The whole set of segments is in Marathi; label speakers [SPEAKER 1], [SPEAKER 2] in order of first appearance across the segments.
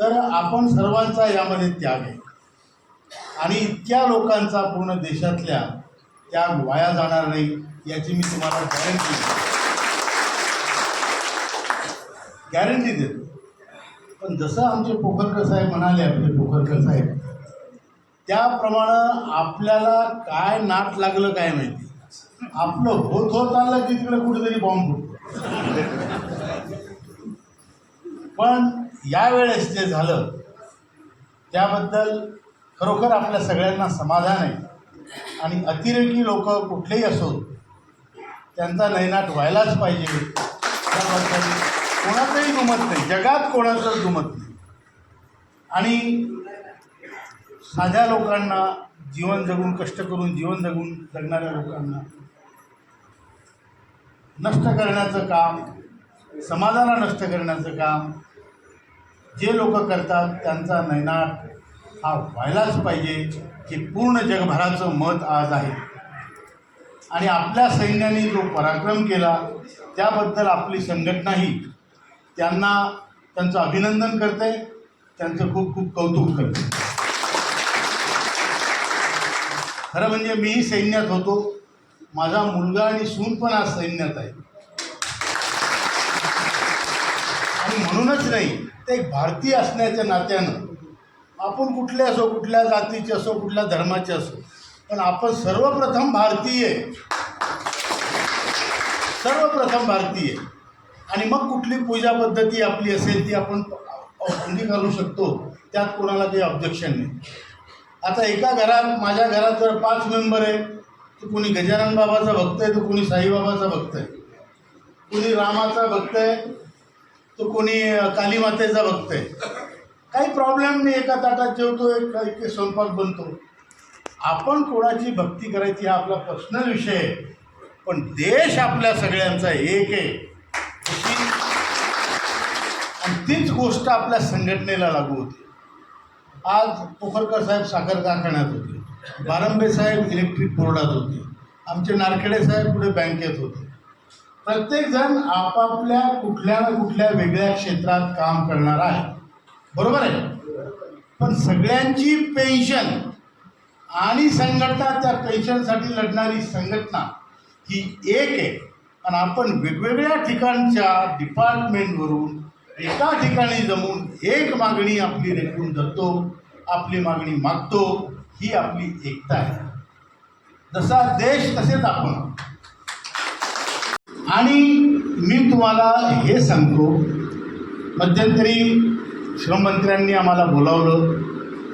[SPEAKER 1] तर आपण सर्वांचा यामध्ये त्याग आहे आणि इतक्या लोकांचा पूर्ण देशातल्या त्याग वाया जाणार नाही याची मी तुम्हाला गॅरंटी देतो. पण जसं आमचे पोखरकर साहेब म्हणाले, आपले पोखरकर साहेब, त्याप्रमाणे आपल्याला काय नाट लागलं काय माहिती, आपलं होत आलं की तिकडे कुठेतरी बॉम्ब फुटतो. पण यावेळेस जे झालं त्याबद्दल खरोखर आपल्या सगळ्यांना समाधान आहे. आणि अतिरेकी लोक कुठलेही असो त्यांचा नैनाट व्हायलाच पाहिजे, त्याबद्दल कोणाचंही दुमत नाही, जगात कोणाचंच दुमत नाही. आणि साध्या लोकांना जीवन जगून, कष्ट करून जीवन जगणाऱ्या लोकांना नष्ट करण्याचं काम, समाजाला नष्ट करण्याचं काम जे लोक करतात त्यांचा नैनाट हा व्हायलाच पाहिजे, हे पूर्ण जगभराचं मत आज आहे. आणि आपल्या सैन्याने जो पराक्रम केला त्याबद्दल आपली संघटनाही त्यांचं अभिनंदन करते, त्यांचं खूप खूप कौतुक करते. खरं म्हणजे मीही सैन्यात होतो, माझा मुलगा आणि सून पण आज सैन्यात आहे. आणि म्हणूनच नाही, ते एक भारतीय असण्याच्या नात्यानं आपण कुठले असो, कुठल्या जातीचे असो, कुठल्या धर्माचे असो, पण आपण सर्वप्रथम भारतीय. आणि मग कुठली पूजा पद्धती आपली असेल ती आपण अंगीकारू शकतो, त्यात कोणाला काही ऑब्जेक्शन नाही. आता एका घरात, माझ्या घरात जर 5 मेंबर आहे, तर कोणी गजानन बाबाचा भक्त आहे, तर कोणी साईबाबाचा भक्त आहे, कोणी रामाचा भक्त आहे, तर कोणी कालीमातेचा भक्त आहे. काही प्रॉब्लेम नाही, एका ताटात जेवतो, एक स्वयंपाक बनतो. आपण कोणाची भक्ती करायची हा आपला पर्सनल विषय आहे, पण देश आपल्या सगळ्यांचा एक आहे. आणि तीच गोष्ट आपल्या संघटनेला लागू होती. आज पोखरकर साहेब साखर कारखान्यात होते, बारंबे साहेब इलेक्ट्रिक बोर्डात होते, आमचे नारखेडे साहेब पुढे बँकेत होते. प्रत्येकजण आपापल्या कुठल्या ना कुठल्या वेगळ्या क्षेत्रात काम करणार आहे, बरोबर आहे. पण सगळ्यांची पेन्शन आणि संघटना, त्या पेन्शनसाठी लढणारी संघटना ही एक आहे. आणि आपण वेगवेगळ्या ठिकाणच्या डिपार्टमेंटवरून एका ठिकाणी जमून एक मागणी आपली रेटून धरतो, आपली मागणी मागतो, ही आपली एकता आहे. जसा देश तसेच आपण. आणि मी तुम्हाला हे सांगतो, मध्यंतरी श्रममंत्र्यांनी आम्हाला बोलावलं,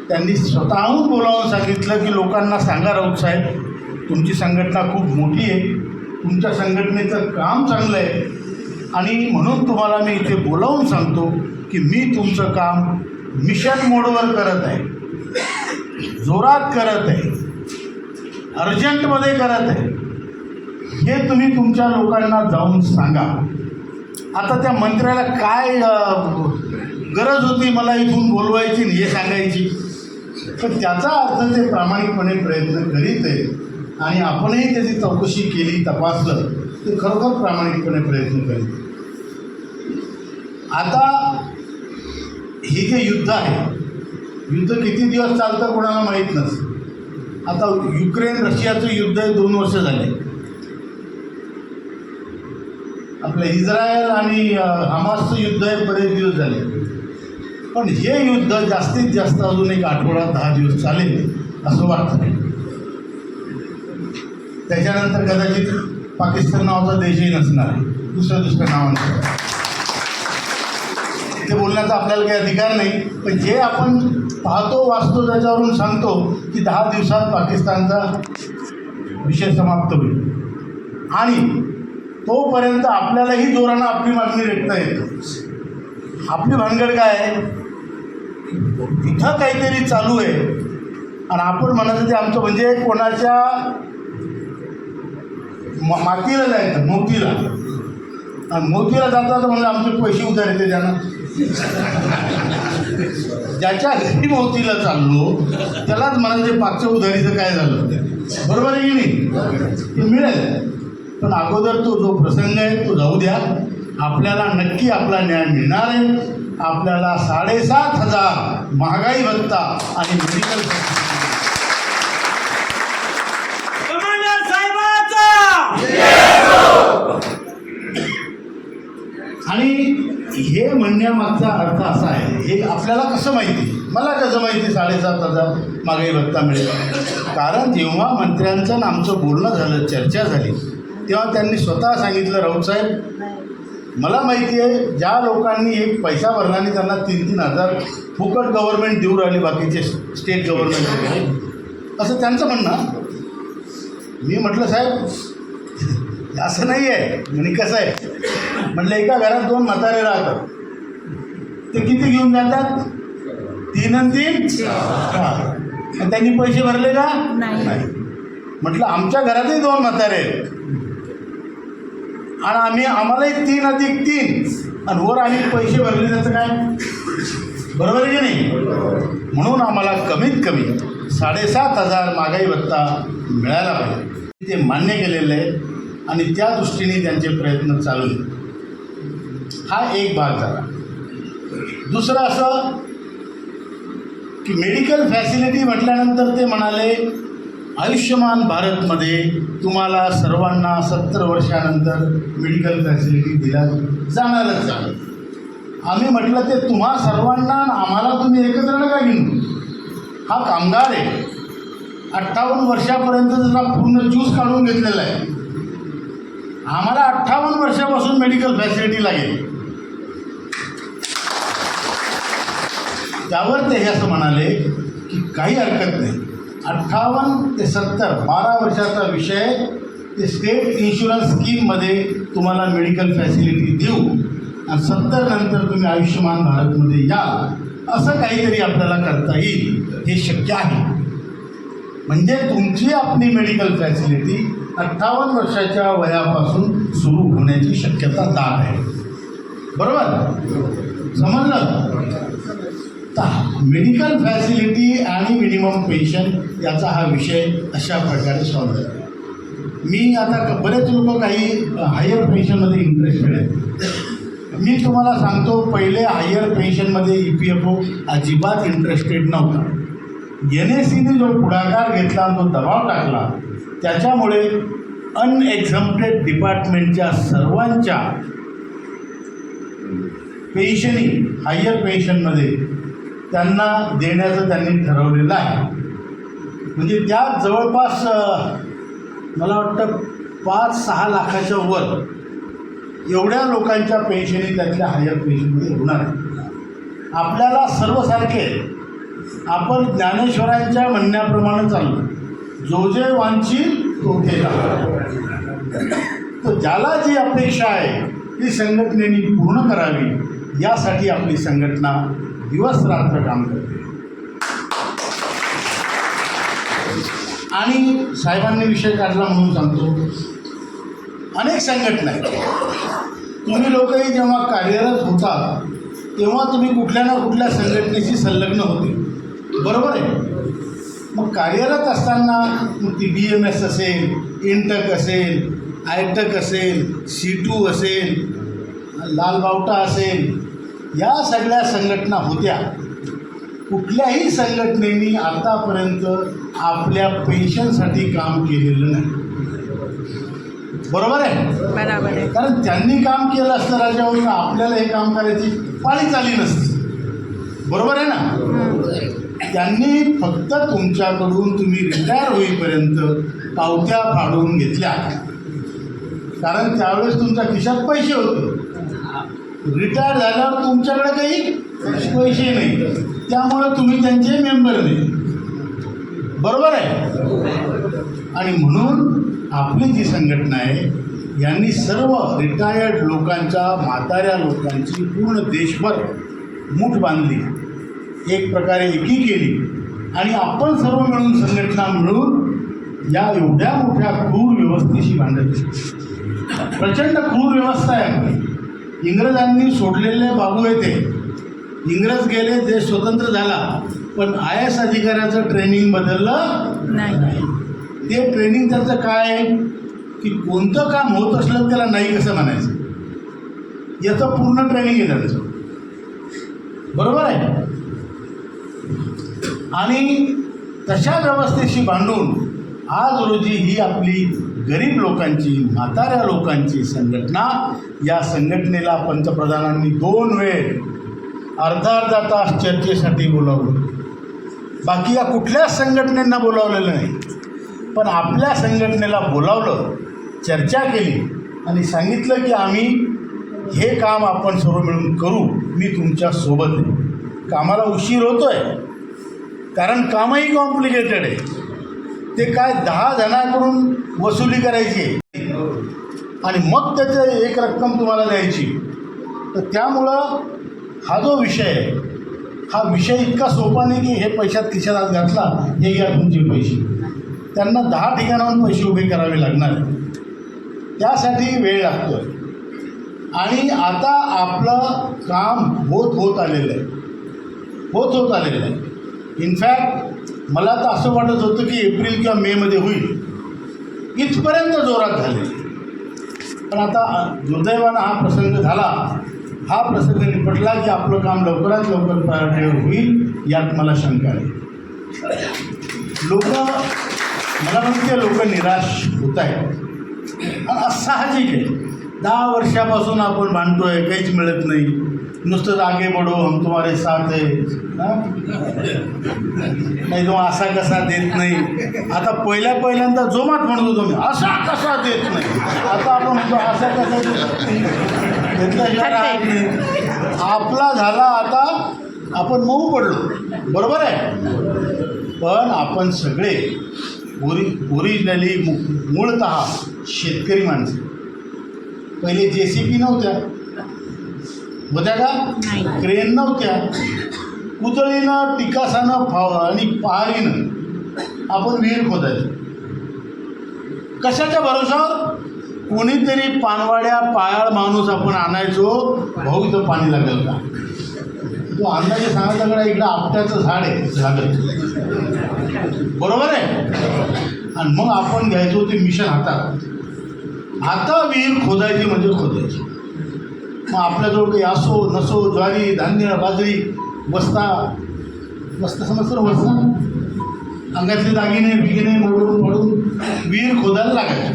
[SPEAKER 1] त्यांनी स्वतःहून बोलावून सांगितलं की लोकांना सांगा राऊत साहेब, तुमची संघटना खूप मोठी आहे, तुमच्या संघटनेचं काम चांगलं आहे, आणि म्हणून तुम्हाला मी इथे बोलावून सांगतो की मी तुमचं काम मिशन मोडवर करत आहे, जोरात करत आहे, अर्जंटमध्ये करत आहे. हे तुम्ही तुमच्या लोकांना जाऊन सांगा. आता त्या मंत्र्याला काय गरज होती मला इथून बोलवायची आणि हे सांगायची, पण त्याचा अर्थ ते प्रामाणिकपणे प्रयत्न करीत आहे. आणि आपणही त्याची चौकशी केली, तपासलं, ते खरोखर प्रामाणिकपणे प्रयत्न करीत. आता हे जे युद्ध आहे, युद्ध किती दिवस चालतं कोणाला माहीत नसतं. आता युक्रेन रशियाचं युद्ध 2 वर्ष झाले. आपलं इस्रायल आणि हमासचं युद्ध आहे, बरेच दिवस झाले. पण हे युद्ध जास्तीत जास्त अजून एक आठवडा 10 दिवस चालेल असं वाटतं. त्याच्यानंतर कदाचित पाकिस्तान नावाचा देशही नसणार आहे, दुसऱ्या नावानं. ते बोलण्याचा आपल्याला काही अधिकार नाही, पण जे आपण पाहतो, वाचतो, त्याच्यावरून सांगतो की 10 दिवसात पाकिस्तानचा विषय समाप्त होईल. आणि तोपर्यंत आपल्यालाही जोरानं आपली मागणी रेटता येते. आपली भानगड काय आहे, तिथं काहीतरी चालू आहे आणि आपण म्हणायचं ते आमचं म्हणजे कोणाच्या मातीला जायचं, मोतीला. आणि मोतीला जातात म्हणजे आमचे पैसे उधार येते त्यांना. ज्याच्या घरी मोतीला चाललो त्यालाच म्हणायचं पाचशे उधारीचं काय झालं, बरोबर आहे की नाही, ते मिळेल. पण अगोदर तो जो प्रसंग आहे तो जाऊ द्या, आपल्याला नक्की आपला न्याय मिळणार आहे. आपल्याला 7,500 महागाई भत्ता आणि मेडिकल आणि हे म्हणण्यामागचा अर्थ असा आहे, हे आपल्याला कसं माहिती, मला कसं माहिती 7,500 महागाई भत्ता मिळेल? कारण जेव्हा मंत्र्यांचं आणि आमचं बोलणं झालं, चर्चा झाली, तेव्हा त्यांनी स्वतः सांगितलं, राऊत साहेब मला माहिती आहे ज्या लोकांनी एक पैसा भरला आणि त्यांना 3-3 हजार फुकट गव्हर्नमेंट देऊ राहिली, बाकीचे स्टेट गव्हर्नमेंट वगैरे, असं त्यांचं म्हणणं. मी म्हटलं साहेब असं नाही आहे. म्हणजे कसं आहे म्हटलं, एका घरात 2 म्हातारे राहतात, ते किती घेऊन जातात? 3 आणि 3 हां. त्यांनी पैसे भरले का? नाही. म्हटलं आमच्या घरातही 2 म्हातारे आहेत आणि आम्हालाही 3 अधिक 3 आणि वर आम्ही पैसे भरले, त्याचं काय? बरोबर आहे की नाही? म्हणून आम्हाला कमीत कमी 7,500 महागाई भत्ता मिळायला पाहिजे. ते मान्य केलेलं आहे आणि त्या दृष्टीने त्यांचे प्रयत्न चालू आहेत. हा एक भाग झाला. दुसरं असं की मेडिकल फॅसिलिटी म्हटल्यानंतर ते म्हणाले आयुष्यमान भारतमध्ये तुम्हाला सर्वांना 70 वर्षानंतर मेडिकल फॅसिलिटी दिल्या जाणारच आहे. आम्ही म्हटलं ते तुम्हा सर्वांना आम्हाला तुम्ही एकत्र नका घेऊन. हा कामगार आहे, 58 वर्षापर्यंत त्याचा पूर्ण ज्यूस काढून घेतलेला आहे. आम्हाला 58 वर्षापासून मेडिकल फॅसिलिटी लागेल. त्यावर ते हे असं म्हणाले की काही हरकत नाही, 58 ते 70 12 वर्षाचा विषय, ते स्टेट इन्शुरन्स स्कीममध्ये तुम्हाला मेडिकल फॅसिलिटी देऊ आणि 70 नंतर तुम्ही आयुष्यमान भारतमध्ये याल, असं काहीतरी आपल्याला करता येईल. हे शक्य आहे. म्हणजे तुमची आपली मेडिकल फॅसिलिटी 58 वर्षाच्या वयापासून सुरू होण्याची शक्यता दाट आहे. बरोबर समजलं? तर मेडिकल फॅसिलिटी आणि मिनिमम पेन्शन याचा हा विषय अशा प्रकारे सॉल्व झाला. मी आता बरेच लोक काही हायर पेन्शनमध्ये इंटरेस्टेड आहेत. मी तुम्हाला सांगतो, पहिले हायर पेन्शनमध्ये EPFO अजिबात इंटरेस्टेड नव्हता. NSCने जो पुढाकार घेतला, जो दबाव टाकला, त्याच्यामुळे अनएक्झम्प्टेड डिपार्टमेंटच्या सर्वांच्या पेन्शनी हायर पेन्शनमध्ये त्यांना देण्याचं त्यांनी ठरवलेलं आहे. म्हणजे त्या जवळपास मला वाटतं 5-6 लाखाच्या वर एवढ्या लोकांच्या पेन्शनी त्यातल्या हायर पेन्शनमध्ये होणार आहे. आपल्याला सर्वसारखे आपण ज्ञानेश्वरांच्या म्हणण्याप्रमाणे चाललो, जो जे वांछील तो ते तर ज्याला जी अपेक्षा आहे ती संघटनेने पूर्ण करावी, यासाठी आपली संघटना दिवस रात्र काम करते. आणि साहेबांनी विषय काढला म्हणून सांगतो, अनेक संघटना आहेत. तुम्ही लोकही जेव्हा कार्यरत होता तेव्हा तुम्ही कुठल्या ना कुठल्या संघटनेशी संलग्न होते, बरोबर आहे? मग कार्यरत असताना ती BMS असेल, इंटक असेल, आयटक असेल, C2 असेल, लालबावटा असेल, या सगळ्या संघटना होत्या. कुठल्याही संघटनेने आतापर्यंत आपल्या पेन्शनसाठी काम केलेलं नाही. बरोबर आहे?
[SPEAKER 2] बरोबर आहे.
[SPEAKER 1] कारण त्यांनी काम केलं असतं राजावर, आपल्याला हे काम करायची पाळीच आली नसती. बरोबर आहे ना? त्यांनी फक्त तुमच्याकडून तुम्ही रिटायर होईपर्यंत पावत्या फाडून घेतल्या, कारण त्यावेळेस तुमच्या खिशात पैसे होते. रिटायर झाल्यावर तुमच्याकडे काही पैसे नाही, त्यामुळे तुम्ही त्यांचे मेंबर नाही. बरोबर आहे? आणि म्हणून आपली जी संघटना आहे, यांनी सर्व रिटायर्ड लोकांच्या, म्हाताऱ्या लोकांची पूर्ण देशभर मूठ बांधली, एक प्रकारे एकी केली आणि आपण सर्व मिळून संघटना मिळून या एवढ्या मोठ्या क्रूर व्यवस्थेशी भांडत. प्रचंड क्रूर व्यवस्था आहे आपली. इंग्रजांनी सोडलेले बाबू आहे ते. इंग्रज गेले, देश स्वतंत्र झाला, पण IAS अधिकाऱ्याचं ट्रेनिंग बदललं नाही. ते ट्रेनिंग त्याचं काय आहे की कोणतं काम होत असलं त्याला नाही कसं म्हणायचं. याचं पूर्ण ट्रेनिंग आहे त्यांचं, बरोबर आहे. आणि तशा व्यवस्थेशी भांडून आज रोजी ही आपली गरीब लोकांची, म्हाताऱ्या लोकांची संघटना, या संघटनेला पंतप्रधानांनी 2 वेळ अर्धा तास चर्चेसाठी बोलावलं. बाकी या कुठल्याच संघटनेंना बोलावलेलं नाही, पण आपल्या संघटनेला बोलावलं, चर्चा केली आणि सांगितलं की आम्ही हे काम आपण सर्व मिळून करू, मी तुमच्या सोबत आहे. कामाला उशीर होतो आहे कारण कामही कॉम्प्लिकेटेड आहे. ते काय 10 जणांकडून वसुली करायची आणि मग त्याचं एक रक्कम तुम्हाला द्यायची. तर त्यामुळं हा जो विषय आहे, हा विषय इतका सोपा नाही की हे पैशात खिशात आत घातला, हे घ्या तुमचे पैसे. त्यांना 10 ठिकाणाहून पैसे उभे करावे लागणार, त्यासाठी वेळ लागतो आहे. आणि आता आपलं काम होत आलेलं आहे. इनफॅक्ट मला तर असं वाटत होतं की एप्रिल किंवा मेमध्ये होईल, इथपर्यंत जोरात झाले. पण आता दुर्दैवानं हा प्रसंग झाला, हा प्रसंग निपटला की आपलं काम लवकरात लवकर प्रायोरिटीवर होईल, यात मला शंका नाही. मला म्हणते लोक निराश होत आहेत, साहजिक आहे. 10 वर्षापासून आपण भांडतोय, काहीच मिळत नाही, नुसतं आगे बढो हम तुम्हारे साथ है, नाही तो असा कसा देत नाही. आता पहिल्यांदा जोमात म्हणतो तुम्ही असा कसा देत नाही, आता आपण म्हणतो असा कसा घेतल्याशिवाय राहत नाही. आपला झाला, आता आपण मऊ पडलो, बरोबर आहे. पण आपण सगळे ओरिजिनली मूळतः शेतकरी माणसं. पहिले JCB नव्हत्या, होत्या का? क्रेन नव्हत्या. कुदळीनं, टिकासानं आणि पहारीनं आपण विहीर खोदायचो. कशाच्या भरोशावर? कोणीतरी पानवाड्या पायाळ माणूस आपण आणायचो, भाऊ इथं पाणी लागेल का? तो अंदाजे सांगायचा कडा इकडं आपट्याचं झाड आहे लागेल, बरोबर आहे. आणि मग आपण घ्यायचो ते मिशन हातात. आता विहीर खोदायची म्हणजे खोदायची. मग आपल्याजवळ काही असो नसो, ज्वारी धान्य बाजरी बस्ता समजतं, बस्ता अंगातले दागिने बिगिने मोडून विहीर खोदायला लागायचं.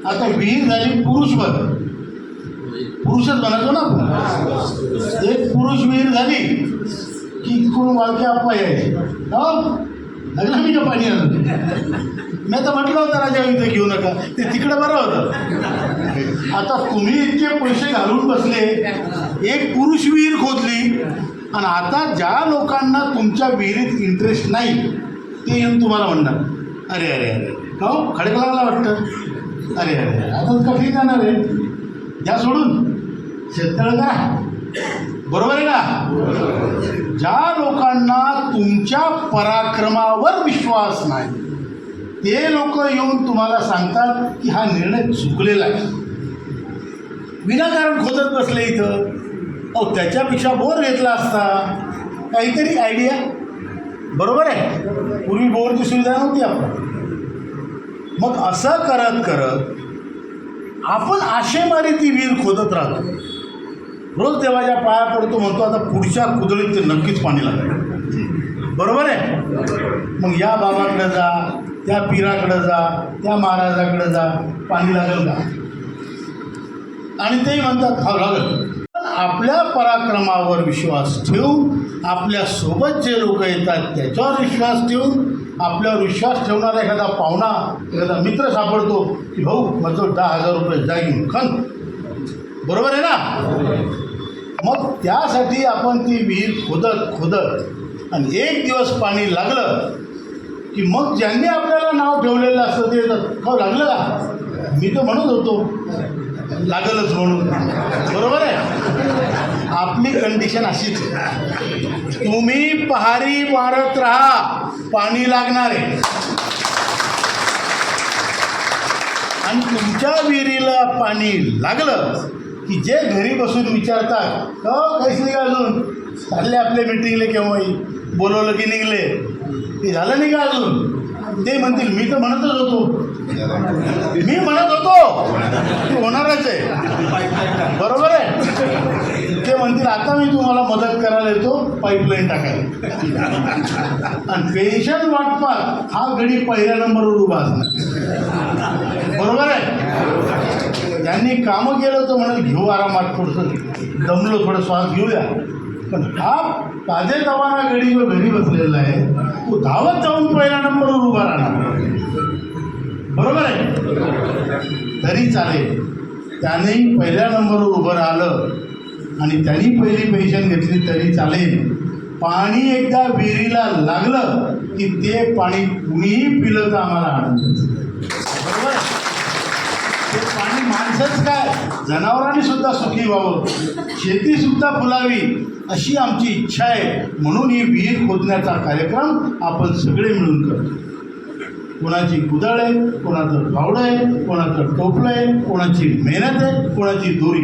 [SPEAKER 1] आता विहीर झाली पुरुषच बनायचो ना आपण. एक पुरुष विहीर झाली की इकडून वाळके आप्पा यायचे, लागला मी का पाणी आणलं. मी आता म्हटलं होतं राजा इथं घेऊ नका, ते तिकडं बरं होतं. आता तुम्ही इतके पैसे घालून बसले, एक पुरुष विहीर खोदली, आणि आता ज्या लोकांना तुमच्या विहिरीत इंटरेस्ट नाही ते येऊन तुम्हाला म्हणणार अरे अरे अरे हो खडक लागला वाटतं, अरे अरे आता कधी जाणार आहे, द्या सोडून, शेततळ करा, बरोबर आहे ना. ज्या लोकांना तुमच्या पराक्रमावर विश्वास नाही ते लोक येऊन तुम्हाला सांगतात की हा निर्णय चुकलेला आहे, विनाकारण खोदत बसले इथं. अहो त्याच्यापेक्षा बोर घेतला असता, काहीतरी आयडिया, बरोबर आहे. पूर्वी बोरची सुविधा नव्हती आपण. मग असं करत करत आपण आशेमारी ती विहीर खोदत राहतो. रोज देवाच्या पाया पडतो, म्हणतो आता पुढच्या कुदळीत ते नक्कीच पाणी लागेल, बरोबर आहे. मग या बाबाकडे जा, त्या पीराकडे जा, त्या महाराजाकडे जा, पाणी लागेल का? आणि तेही म्हणतात हा लागेल. पण आपल्या पराक्रमावर विश्वास ठेवून, आपल्यासोबत जे लोक येतात त्याच्यावर विश्वास ठेवून, आपल्यावर विश्वास ठेवणारा एखादा पाहुणा, एखादा मित्र सापडतो की भाऊ माझं 10,000 रुपये जा घेऊन खन, बरोबर आहे ना. मग त्यासाठी आपण ती विहीर खोदत आणि एक दिवस पाणी लागलं की मग ज्यांनी आपल्याला नाव ठेवलेलं असतं ते येतात, हो लागलं का? मी तर म्हणत होतो लागलच म्हणून, बरोबर आहे. आपली कंडिशन अशीच आहे, तुम्ही पहारी मारत राहा, पाणी लागणार आहे. आणि तुमच्या विहिरीला पाणी लागलं की जे घरी बसून विचारतात काहीच नाही का अजून, चालले आपल्या मिटिंगले केव्हाही, बोलवलं की निघले, ते झालं नाही का अजून, ते म्हणतील मी तर म्हणतच होतो, मी म्हणत होतो की होणारच आहे, बरोबर आहे. ते म्हणतील आता मी तुम्हाला मदत करायला येतो पाईपलाईन टाकायला. आणि पेन्शन वाटपात हा गडी पहिल्या नंबरवर उभा असणार, बरोबर आहे. त्यांनी कामं केलं तर म्हणाल घेऊ आरामात, थोडंसं दमलो, थोडं श्वास घेऊया. पण हा ताजे तवाना गडी जो घरी बसलेला आहे तो धावत जाऊन पहिल्या नंबरवर उभा राहणार, बरोबर आहे. तरी चालेल, त्यानेही पहिल्या नंबरवर उभं राहिलं आणि त्यांनी पहिली पेन्शन घेतली तरी चालेल. पाणी एकदा विहिरीला लागलं की ते पाणी कुणीही पिलं तर आम्हाला आनंद, बरोबर. ते पाणी माणसंच काय जनावरांनी सुद्धा सुखी व्हावं, शेतीसुद्धा फुलावी अशी आमची इच्छा आहे. म्हणून ही विहीर खोदण्याचा कार्यक्रम आपण सगळे मिळून करतो. कोणाची कुदळ आहे, कोणाचं फावडं आहे, कोणाचं टोपलं आहे, कोणाची मेहनत आहे, कोणाची दोरी.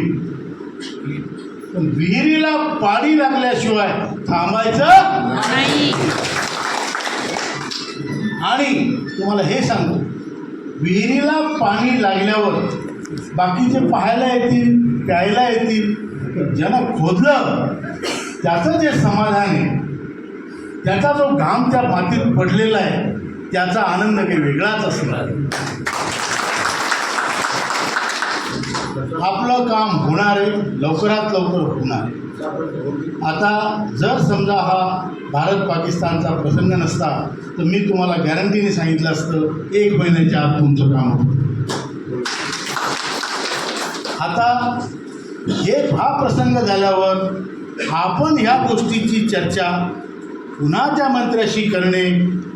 [SPEAKER 1] पण विहिरीला पाणी लागल्याशिवाय थांबायचं नाही. आणि तुम्हाला हे सांगतो, विहिरीला पाणी लागल्यावर बाकीचे पाहायला येतील, प्यायला येतील, ज्यानं खोदलं त्याचं जे समाधान आहे, त्याचा जो घाम त्या मातीत पडलेला आहे त्याचा आनंद काही वेगळाच असणार. आपलं काम होणार आहे, लवकरात लवकर होणार आहे. आता जर समजा हा भारत पाकिस्तानचा प्रसंग नसता तर मी तुम्हाला गॅरंटीने सांगितलं असतं 1 महिन्याच्या आत तुमचं काम होतं. आता हा प्रसंग झाल्यावर आपण ह्या गोष्टीची चर्चा पुन्हा त्या मंत्र्याशी करणे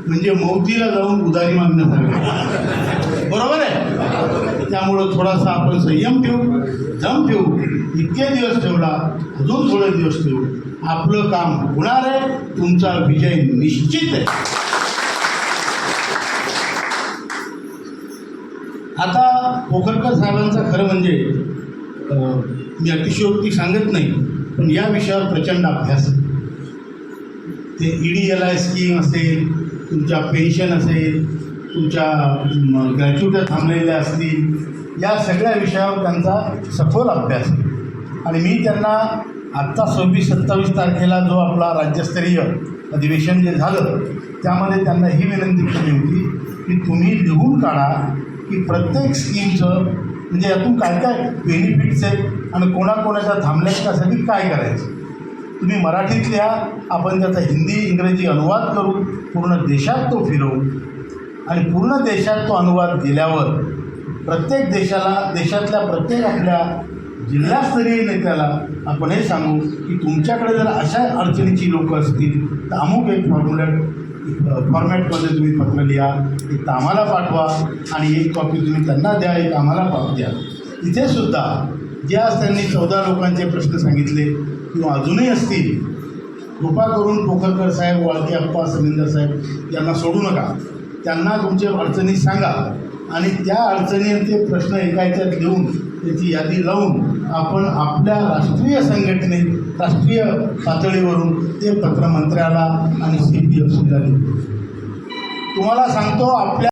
[SPEAKER 1] म्हणजे मौतीला जाऊन उधारी मागण्यासारखे, बरोबर आहे. त्यामुळं थोडासा आपण संयम ठेवू, दम ठेवू. इतके दिवस ठेवला, अजून थोडे दिवस ठेवू. आपलं काम होणार आहे, तुमचा विजय निश्चित आहे. आता पोखरकर साहेबांचा खरं म्हणजे मी अतिशयोक्ती सांगत नाही, पण या विषयावर प्रचंड अभ्यास आहे. ते EDLI स्कीम असेल, तुमच्या पेन्शन असेल, तुमच्या ग्रॅच्युट्या थांबलेल्या असतील, या सगळ्या विषयावर त्यांचा सखोल अभ्यास आहे. आणि मी त्यांना आत्ता 26-27 तारखेला जो आपला राज्यस्तरीय अधिवेशन जे झालं त्यामध्ये त्यांना ही विनंती केली होती की तुम्ही लिहून काढा की प्रत्येक स्कीमचं म्हणजे यातून काय काय बेनिफिट्स आहेत आणि कोणाकोणाच्या थांबल्यात त्यासाठी काय करायचं. तुम्ही मराठीत लिहा, आपण त्याचा हिंदी इंग्रजी अनुवाद करू, पूर्ण देशात तो फिरवू. आणि पूर्ण देशात तो अनुवाद गेल्यावर प्रत्येक देशातल्या प्रत्येक आपल्या जिल्हास्तरीय नेत्याला आपण हे सांगू की तुमच्याकडे जर अशा अडचणीची लोकं असतील तर अमुक एक फॉर्मॅटमध्ये तुम्ही पत्र लिहा, एक तर आम्हाला पाठवा आणि एक कॉपी तुम्ही त्यांना द्या, एक आम्हाला द्या. इथेसुद्धा जे आज त्यांनी 14 लोकांचे प्रश्न सांगितले किंवा अजूनही असतील, कृपा करून पोखरकर साहेब, वाळके अप्पा, समिंदर साहेब यांना सोडू नका. त्यांना तुमच्या अडचणी सांगा आणि त्या अडचणी ते प्रश्न एका ह्याच्यात लिहून त्याची यादी लावून आपण आपल्या राष्ट्रीय संघटनेत, राष्ट्रीय पातळीवरून ते पत्र मंत्र्याला आणि CPFCला देऊ. तुम्हाला सांगतो, आपल्या